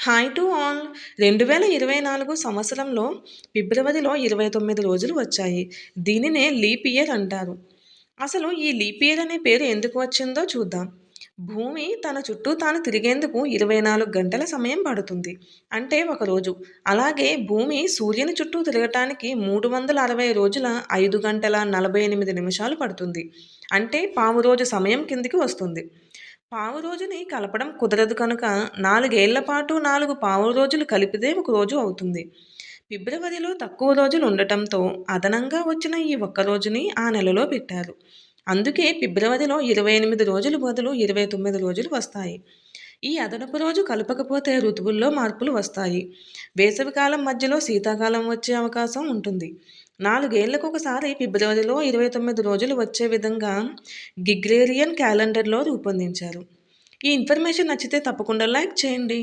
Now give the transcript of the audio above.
Hi to all. 2024 సంవత్సరంలో ఫిబ్రవరిలో 29 రోజులు వచ్చాయి. దీనినే లీప్ ఇయర్ అంటారు. అసలు ఈ లీప్ ఇయర్ అనే పేరు ఎందుకు వచ్చిందో చూద్దాం. భూమి తన చుట్టూ తాను తిరిగేందుకు 24 గంటల సమయం పడుతుంది. అంటే ఒక రోజు. అలాగే భూమి సూర్యుని చుట్టూ తిరగటానికి 360 రోజుల 5 గంటల 48 నిమిషాలు పడుతుంది. అంటే పావు రోజు సమయం కిందికి వస్తుంది. పావు రోజుని కలపడం కుదరదు కనుక 4 ఏళ్ల పాటు 4 పావు రోజులు కలిపితే ఒక రోజు అవుతుంది. ఫిబ్రవరిలో తక్కువ రోజులు ఉండటంతో అదనంగా వచ్చిన ఈ ఒక్క రోజుని ఆ నెలలో పెట్టారు. అందుకే ఫిబ్రవరిలో 28 రోజులు బదులు 29 రోజులు వస్తాయి. ఈ అదనపు రోజు కలపకపోతే ఋతువుల్లో మార్పులు వస్తాయి. వేసవికాలం మధ్యలో శీతాకాలం వచ్చే అవకాశం ఉంటుంది. 4 ఏళ్లకొకసారి ఫిబ్రవరిలో 29 రోజులు వచ్చే విధంగా గిగ్రేరియన్ క్యాలెండర్‌లో రూపొందించారు. ఈ ఇన్ఫర్మేషన్ నచ్చితే తప్పకుండా లైక్ చేయండి.